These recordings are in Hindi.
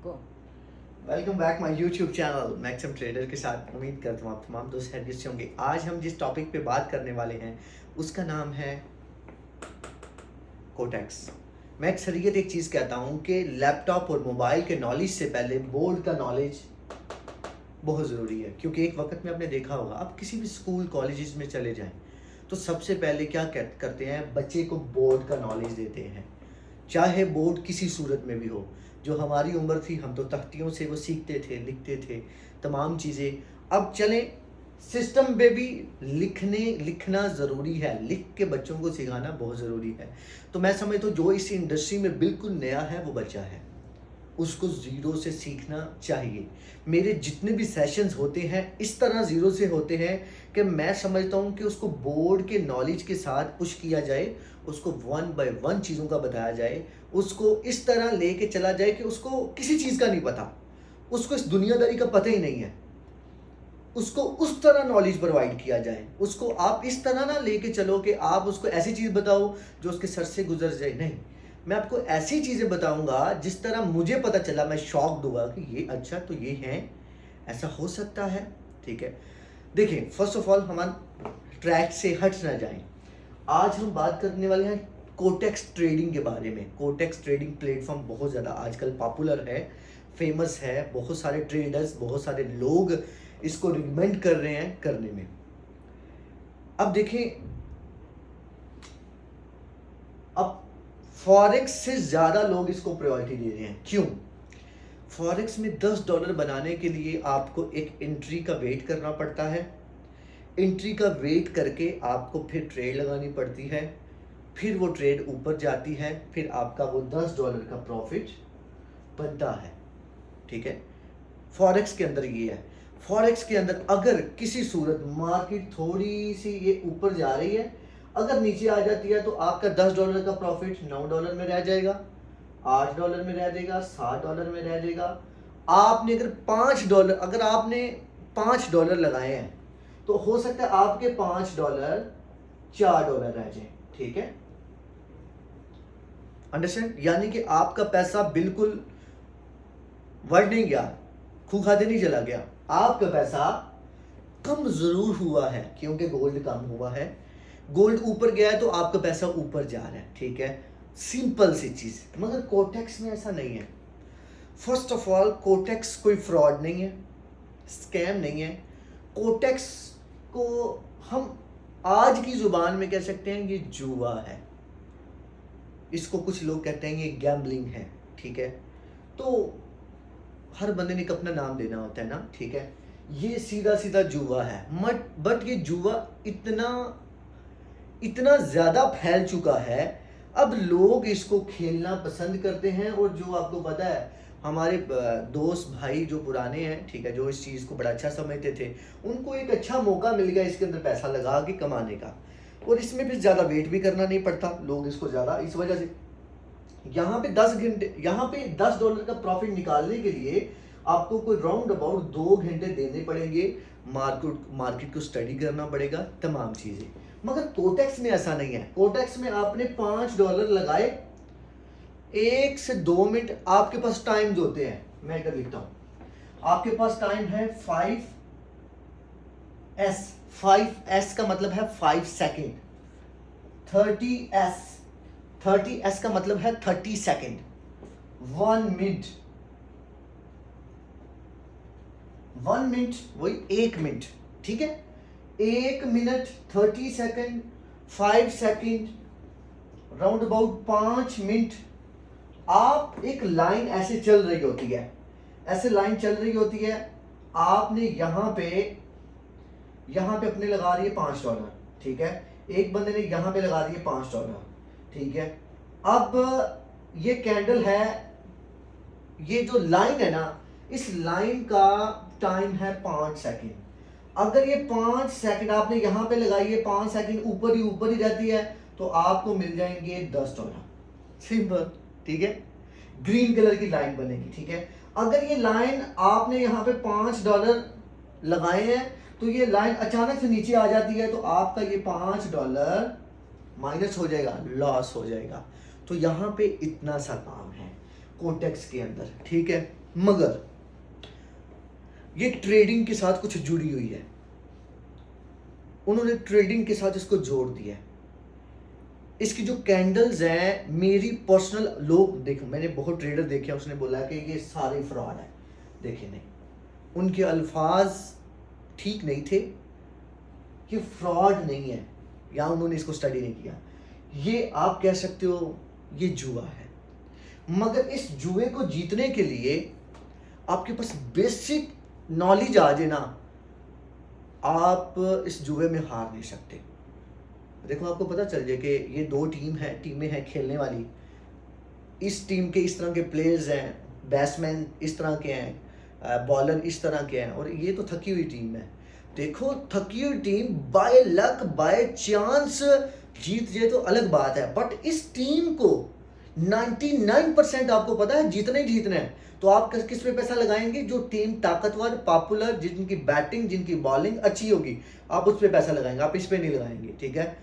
को। Welcome back my YouTube channel Maxim Trader के साथ। उम्मीद करता हूँ आप तमाम दोस्त खैरियत से होंगे। आज हम जिस टॉपिक पे बात करने वाले हैं उसका नाम है कोटेक्स। मैं अक्सरियत एक चीज़ कहता हूँ कि लैपटॉप और मोबाइल के नॉलेज से पहले बोर्ड का नॉलेज बहुत ज़रूरी है, क्योंकि एक वक्त में आपने देखा होगा, आप किसी भी स्कूल कॉलेजेस में चले जाएं तो सबसे पहले क्या करते हैं, बच्चे को बोर्ड का नॉलेज देते हैं, चाहे बोर्ड किसी सूरत में भी हो। जो हमारी उम्र थी हम तो तख्तियों से वो सीखते थे, लिखते थे तमाम चीज़ें। अब चलें सिस्टम पे भी लिखना ज़रूरी है, लिख के बच्चों को सिखाना बहुत ज़रूरी है। तो मैं समझता हूँ जो इस इंडस्ट्री में बिल्कुल नया है वो बच्चा है, उसको ज़ीरो से सीखना चाहिए। मेरे जितने भी सेशंस होते हैं इस तरह ज़ीरो से होते हैं कि मैं समझता हूँ कि उसको बोर्ड के नॉलेज के साथ पुश किया जाए, उसको वन बाय वन चीज़ों का बताया जाए, उसको इस तरह लेके चला जाए कि उसको किसी चीज़ का नहीं पता, उसको इस दुनियादारी का पता ही नहीं है, उसको उस तरह नॉलेज प्रोवाइड किया जाए। उसको आप इस तरह ना लेके चलो कि आप उसको ऐसी चीज़ बताओ जो उसके सर से गुजर जाए, नहीं। मैं आपको ऐसी चीज़ें बताऊंगा जिस तरह मुझे पता चला, मैं शॉक दूंगा कि ये अच्छा तो ये है, ऐसा हो सकता है। ठीक है, देखिए फर्स्ट ऑफ ऑल हम ट्रैक से हट ना जाएं। आज हम बात करने वाले हैं कोटेक्स ट्रेडिंग के बारे में। कोटेक्स ट्रेडिंग प्लेटफॉर्म बहुत ज़्यादा आजकल पॉपुलर है, फेमस है, बहुत सारे ट्रेडर्स, बहुत सारे लोग इसको रिकमेंड कर रहे हैं करने में। अब देखें, अब फॉरेक्स से ज़्यादा लोग इसको प्रायोरिटी दे रहे हैं। क्यों? फॉरेक्स में $10 बनाने के लिए आपको एक एंट्री का वेट करना पड़ता है, एंट्री का वेट करके आपको फिर ट्रेड लगानी पड़ती है, फिर वो ट्रेड ऊपर जाती है, फिर आपका वो $10 का प्रॉफिट बनता है। ठीक है, फॉरेक्स के अंदर ये है। फॉरेक्स के अंदर अगर किसी सूरत मार्केट थोड़ी सी ये ऊपर जा रही है, अगर नीचे आ जाती है तो आपका $10 का प्रॉफिट $9 में रह जाएगा, $8 में रह जाएगा, $7 में रह जाएगा। आपने अगर $5, अगर आपने $5 लगाए हैं तो हो सकता है आपके $5 $4 रह जाए। ठीक है, अंडरस्टैंड? यानी कि आपका पैसा बिल्कुल वर्ड नहीं गया, खूह खाते नहीं चला गया, आपका पैसा कम जरूर हुआ है क्योंकि गोल्ड कम हुआ है। गोल्ड ऊपर गया है तो आपका पैसा ऊपर जा रहा है। ठीक है, सिंपल सी चीज। मगर कोटेक्स में ऐसा नहीं है। फर्स्ट ऑफ ऑल कोटेक्स कोई फ्रॉड नहीं है, स्कैम नहीं है। कोटेक्स को हम आज की जुबान में कह सकते हैं ये जुआ है, इसको कुछ लोग कहते हैं ये गैम्बलिंग है। ठीक है, तो हर बंदे ने एक अपना नाम देना होता है ना। ठीक है, ये सीधा सीधा जुआ है। बट ये जुआ इतना इतना ज़्यादा फैल चुका है, अब लोग इसको खेलना पसंद करते हैं। और जो आपको पता है, हमारे दोस्त भाई जो पुराने हैं, ठीक है, जो इस चीज़ को बड़ा अच्छा समझते थे, उनको एक अच्छा मौका मिल गया इसके अंदर पैसा लगा के कमाने का। और इसमें फिर ज़्यादा वेट भी करना नहीं पड़ता, लोग इसको ज़्यादा इस वजह से यहाँ पे 10 घंटे, यहाँ पे $10 का प्रॉफिट निकालने के लिए आपको कोई राउंड अबाउट 2 घंटे देने पड़ेंगे, मार्केट को स्टडी करना पड़ेगा, तमाम चीज़ें। मगर कोटेक्स में ऐसा नहीं है। कोटेक्स में आपने $5 लगाए, 1 से 2 मिनट आपके पास टाइम होते हैं। मैं इधर लिखता हूँ, आपके पास टाइम है 5S। 5S का मतलब है 5 सेकेंड। 30S का मतलब है 30 सेकेंड। 1 मिनट, 1 मिनट वही 1 मिनट। ठीक है, 1 minute 30 second, 5 second, round about 5 minute. आप एक लाइन ऐसे चल रही होती है, ऐसे लाइन चल रही होती है। आपने यहाँ पे अपने लगा दिए $5। ठीक है, एक बंदे ने यहाँ पे लगा दिए $5। ठीक है, अब ये कैंडल है, ये जो लाइन है ना, इस लाइन का टाइम है 5 सेकेंड। अगर ये 5 सेकेंड आपने यहाँ पे लगाई है, 5 सेकेंड ऊपर ही रहती है, तो आपको मिल जाएंगे $10। सिंपल। ठीक है, ग्रीन कलर की लाइन बनेगी। ठीक है, अगर ये लाइन आपने यहाँ पे $5 लगाए हैं तो ये लाइन अचानक से नीचे आ जाती है, तो आपका ये $5 माइनस हो जाएगा, लॉस हो जाएगा। तो यहाँ पे इतना सा काम है कोटेक्स के अंदर। ठीक है, मगर ये ट्रेडिंग के साथ कुछ जुड़ी हुई है, उन्होंने ट्रेडिंग के साथ इसको जोड़ दिया है। इसकी जो कैंडल्स हैं, मेरी पर्सनल, लोग देखो, मैंने बहुत ट्रेडर देखे, उसने बोला कि ये सारे फ्रॉड है। देखे नहीं, उनके अल्फाज ठीक नहीं थे, ये फ्रॉड नहीं है, या उन्होंने इसको स्टडी नहीं किया। ये आप कह सकते हो ये जुआ है। मगर इस जुए को जीतने के लिए आपके पास बेसिक नॉलेज आ जाए ना, आप इस जुए में हार नहीं सकते। देखो, आपको पता चल जाए कि ये दो टीमें हैं खेलने वाली, इस टीम के इस तरह के प्लेयर्स हैं, बैट्समैन इस तरह के हैं, बॉलर इस तरह के हैं, और ये तो थकी हुई टीम है। देखो, थकी हुई team by luck by chance जीत जाए तो अलग बात है, बट इस टीम को 99% आपको पता है जीतना ही जीतना है। तो आप किस पे पैसा लगाएंगे? जो टीम ताकतवर, पॉपुलर, जिनकी बैटिंग, जिनकी बॉलिंग अच्छी होगी, आप उस पे पैसा लगाएंगे, आप इस पे नहीं लगाएंगे। ठीक है,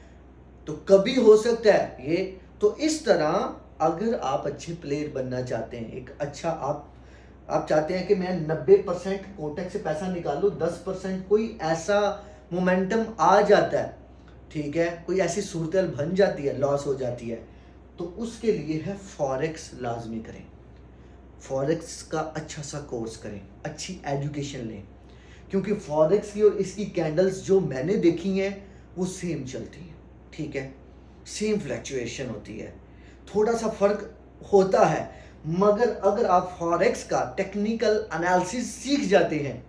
तो कभी हो सकता है ये। तो इस तरह अगर आप अच्छे प्लेयर बनना चाहते हैं, एक अच्छा आप चाहते हैं कि मैं 90% कोटक से पैसा निकालूं, 10% कोई ऐसा मोमेंटम आ जाता है, ठीक है, कोई ऐसी सूरत बन जाती है, लॉस हो जाती है, तो उसके लिए है फॉरेक्स लाजमी करें। फॉरेक्स का अच्छा सा कोर्स करें, अच्छी एजुकेशन लें, क्योंकि फॉरेक्स की और इसकी कैंडल्स जो मैंने देखी हैं वो सेम चलती हैं। ठीक है, सेम फ्लैक्चुएशन होती है, थोड़ा सा फर्क होता है, मगर अगर आप फॉरेक्स का टेक्निकल एनालिसिस सीख जाते हैं,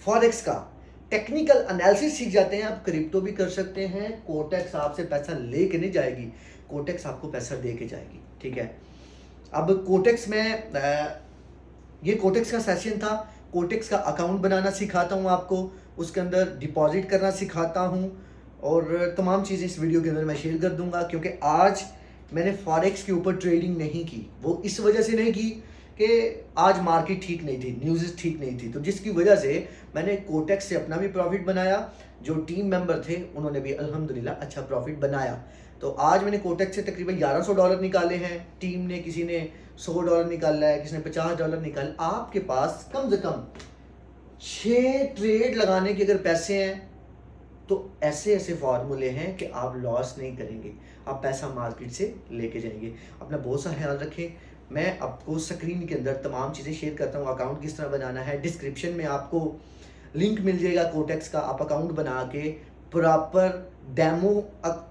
फॉरेक्स का टेक्निकल एनालिसिस सीख जाते हैं, आप क्रिप्टो भी कर सकते हैं। कोटेक्स आपसे पैसा लेके नहीं जाएगी, कोटेक्स आपको पैसा दे के जाएगी। ठीक है, अब कोटेक्स में ये कोटेक्स का सेशन था, कोटेक्स का अकाउंट बनाना सिखाता हूँ आपको, उसके अंदर डिपॉजिट करना सिखाता हूँ, और तमाम चीज़ें इस वीडियो के अंदर मैं शेयर कर दूंगा। क्योंकि आज मैंने फॉरेक्स के ऊपर ट्रेडिंग नहीं की, वो इस वजह से नहीं की कि आज मार्केट ठीक नहीं थी, न्यूज़ ठीक नहीं थी, तो जिसकी वजह से मैंने कोटेक्स से अपना भी प्रॉफिट बनाया, जो टीम मेंबर थे उन्होंने भी अल्हम्दुलिल्लाह अच्छा प्रॉफिट बनाया। तो आज मैंने कोटेक्स से तकरीबन $1100 निकाले हैं, टीम ने, किसी ने $100 निकाला है, किसी ने $50 निकाले। आपके पास कम से कम 6 ट्रेड लगाने के अगर पैसे हैं तो ऐसे ऐसे फार्मूले हैं कि आप लॉस नहीं करेंगे, आप पैसा मार्केट से लेके जाएंगे। अपना बहुत सा ख्याल रखें। मैं आपको स्क्रीन के अंदर तमाम चीज़ें शेयर करता हूँ, अकाउंट किस तरह बनाना है, डिस्क्रिप्शन में आपको लिंक मिल जाएगा कोटेक्स का, आप अकाउंट बना के प्रॉपर डेमो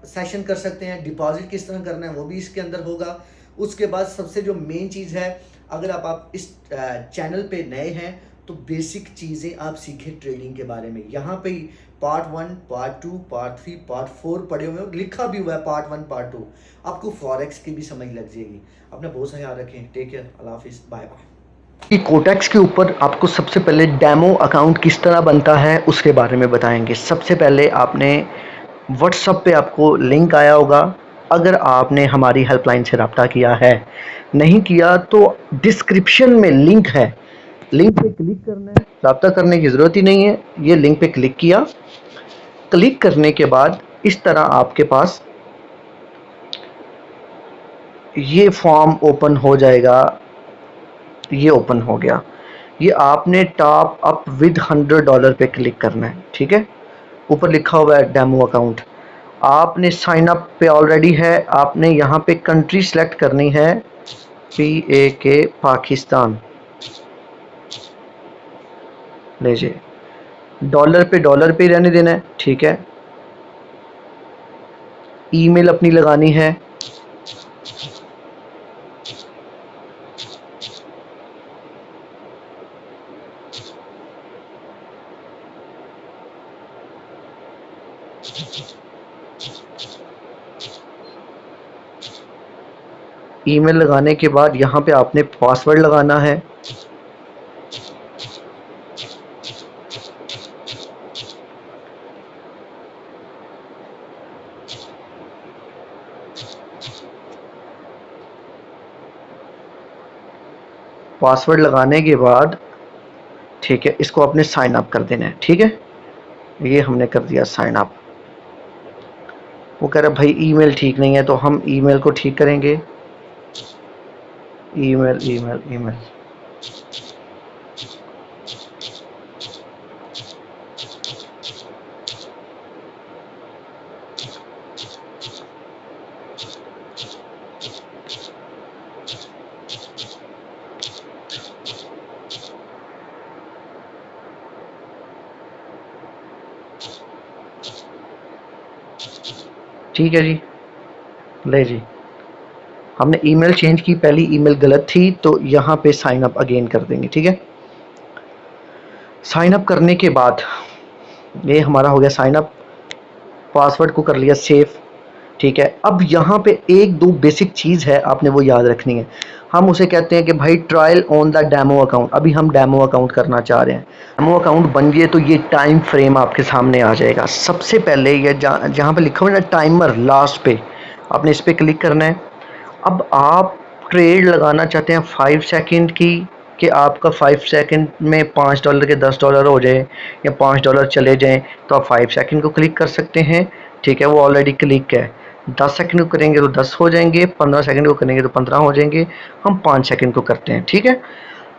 सेशन कर सकते हैं, डिपॉजिट किस तरह करना है वो भी इसके अंदर होगा। उसके बाद सबसे जो मेन चीज़ है, अगर आप इस चैनल पे नए हैं तो बेसिक चीज़ें आप सीखें ट्रेडिंग के बारे में। यहाँ पे ही पार्ट 1, पार्ट 2, पार्ट 3, पार्ट 4 पढ़े हुए हैं, लिखा भी हुआ है पार्ट 1, पार्ट 2, आपको फॉरेक्स की भी समझ लग जाएगी। अपना बहुत सा ख्याल रखें, टेक केयर, अल्लाह हाफिज़, बाय बाय। कोटेक्स के ऊपर आपको सबसे पहले डेमो अकाउंट किस तरह बनता है उसके बारे में बताएंगे। सबसे पहले आपने व्हाट्सएप पे आपको लिंक आया होगा, अगर आपने हमारी हेल्पलाइन से रब्ता किया है, नहीं किया तो डिस्क्रिप्शन में लिंक है, लिंक पे क्लिक करना है, रब्ता करने की ज़रूरत ही नहीं है। ये लिंक पे क्लिक किया, क्लिक करने के बाद इस तरह आपके पास ये फॉर्म ओपन हो जाएगा। ये ओपन हो गया, ये आपने टॉप अप विद $100 पे क्लिक करना है। ठीक है, ऊपर लिखा हुआ है डेमो अकाउंट, आपने साइन अप पे ऑलरेडी है, आपने यहाँ पे कंट्री सेलेक्ट करनी है, PAK पाकिस्तान, लीजिए डॉलर पे रहने देना है। ठीक है, ईमेल अपनी लगानी है, ईमेल लगाने के बाद यहाँ पे आपने पासवर्ड लगाना है। पासवर्ड लगाने के बाद ठीक है, इसको आपने साइन अप कर देना है। ठीक है, ये हमने कर दिया साइन अप। वो कह रहा है भाई ईमेल ठीक नहीं है, तो हम ईमेल को ठीक करेंगे। ईमेल ईमेल ईमेल ठीक है जी, ले जी, हमने ईमेल चेंज की, पहली ईमेल गलत थी तो यहाँ पे साइन अप अगेन कर देंगे। ठीक है, साइन अप करने के बाद ये हमारा हो गया साइन अप, पासवर्ड को कर लिया सेव। ठीक है, अब यहाँ पे एक दो बेसिक चीज़ है आपने वो याद रखनी है। हम उसे कहते हैं कि भाई trial on the demo account. अभी हम डेमो अकाउंट करना चाह रहे हैं, डेमो अकाउंट बन गए तो ये टाइम फ्रेम आपके सामने आ जाएगा। सबसे पहले ये जहाँ पे लिखा हुआ है ना टाइमर लास्ट पे, आपने इस पर क्लिक करना है। अब आप ट्रेड लगाना चाहते हैं 5 सेकंड की, कि आपका 5 सेकंड में $5 के $10 हो जाए या $5 चले जाएं, तो आप 5 सेकंड को क्लिक कर सकते हैं। ठीक है, वो ऑलरेडी क्लिक है। 10 सेकंड को करेंगे तो 10 हो जाएंगे, 15 सेकंड को करेंगे तो 15 हो जाएंगे। हम 5 सेकंड को करते हैं। ठीक है,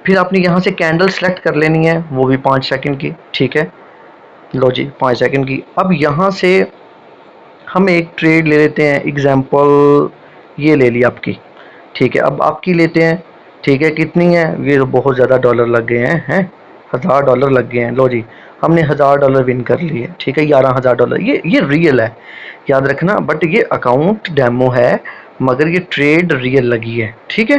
फिर आपने यहाँ से कैंडल सेलेक्ट कर लेनी है, वो भी 5 सेकंड की। ठीक है, लो जी 5 सेकंड की। अब यहाँ से हम एक ट्रेड ले लेते हैं, एग्जाम्पल ये ले ली आपकी। ठीक है, अब आपकी लेते हैं। ठीक है, कितनी है? ये तो बहुत ज़्यादा डॉलर लग गए हैं $1000 लग गए हैं। लो जी, हमने $1000 विन कर लिए। ठीक है, $11,000। ये रियल है, याद रखना। बट ये अकाउंट डेमो है, मगर ये ट्रेड रियल लगी है। ठीक है,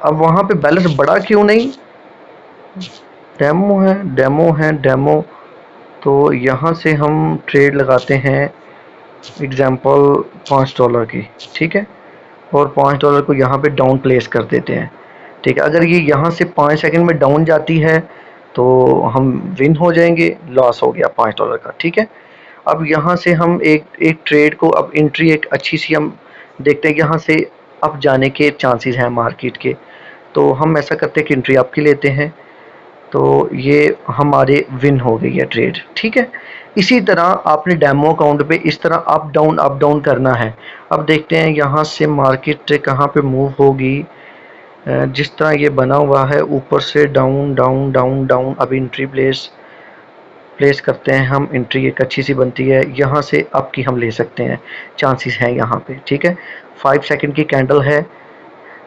अब वहाँ पे बैलेंस बढ़ा क्यों नहीं? डेमो है, डेमो है, डेमो। तो यहाँ से हम ट्रेड लगाते हैं एग्जाम्पल $5 की। ठीक है, और $5 को यहाँ पे डाउन प्लेस कर देते हैं। ठीक है, अगर ये यहाँ से 5 सेकंड में डाउन जाती है तो हम विन हो जाएंगे, लॉस हो गया $5 का। ठीक है, अब यहाँ से हम एक ट्रेड को, अब एंट्री एक अच्छी सी हम देखते हैं, यहाँ से अप जाने के चांसेस हैं मार्केट के, तो हम ऐसा करते हैं कि एंट्री आपकी लेते हैं। तो ये हमारे विन हो गई है ट्रेड। ठीक है, इसी तरह आपने डेमो अकाउंट पे इस तरह अप डाउन करना है। अब देखते हैं यहाँ से मार्केट कहाँ पे मूव होगी। जिस तरह ये बना हुआ है, ऊपर से डाउन डाउन डाउन डाउन। अब एंट्री प्लेस करते हैं हम, एंट्री एक अच्छी सी बनती है, यहाँ से अप की हम ले सकते हैं, चांसेस हैं यहाँ पे। ठीक है, 5 सेकंड की कैंडल है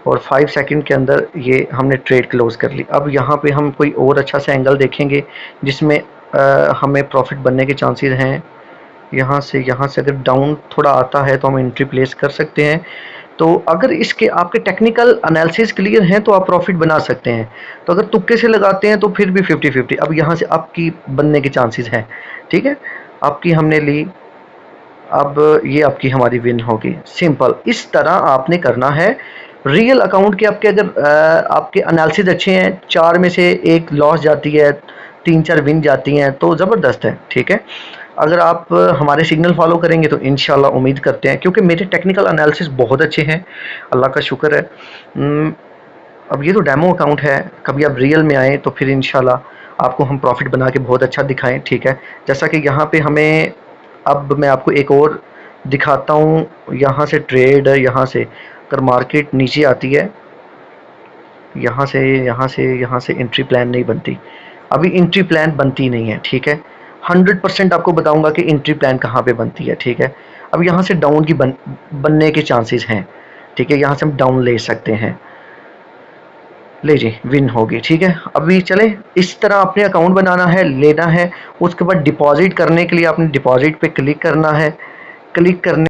और 5 सेकंड के अंदर ये हमने ट्रेड क्लोज कर ली। अब यहाँ पे हम कोई और अच्छा सा एंगल देखेंगे जिसमें हमें प्रॉफिट बनने के चांसेस हैं। यहाँ से अगर डाउन थोड़ा आता है तो हम एंट्री प्लेस कर सकते हैं। तो अगर इसके आपके टेक्निकल एनालिसिस क्लियर हैं तो आप प्रॉफिट बना सकते हैं। तो अगर तुक्के से लगाते हैं तो फिर भी 50-50। अब यहाँ से आपकी बनने के चांसेस हैं। ठीक है, आपकी हमने ली, अब ये आपकी हमारी विन होगी। सिंपल, इस तरह आपने करना है। रियल अकाउंट के आपके अगर आपके एनालिसिस अच्छे हैं, 4 में से 1 लॉस जाती है, 3-4 विन जाती हैं, तो ज़बरदस्त है। ठीक है, अगर आप हमारे सिग्नल फॉलो करेंगे तो इंशाल्लाह उम्मीद करते हैं, क्योंकि मेरे टेक्निकल एनालिसिस बहुत अच्छे हैं, अल्लाह का शुक्र है। अब ये तो डेमो अकाउंट है, कभी आप रियल में आएँ तो फिर इंशाल्लाह आपको हम प्रॉफिट बना के बहुत अच्छा दिखाएं। ठीक है, जैसा कि यहाँ पे हमें, अब मैं आपको एक और दिखाता हूँ। यहाँ से ट्रेड, यहाँ से अगर मार्केट नीचे आती है, यहाँ से एंट्री प्लान नहीं बनती। अभी एंट्री प्लान बनती नहीं है। ठीक है, 100% आपको बताऊंगा कि एंट्री प्लान कहाँ पे बनती है। ठीक है, अब यहाँ से डाउन की बनने के चांसेस हैं। ठीक है, यहाँ से हम डाउन ले सकते हैं। ले जी, विन होगी। ठीक है, अभी चले, इस तरह अपने अकाउंट बनाना है, लेना है। उसके बाद डिपॉजिट करने के लिए आपने डिपॉजिट पे क्लिक करना है। क्लिक करने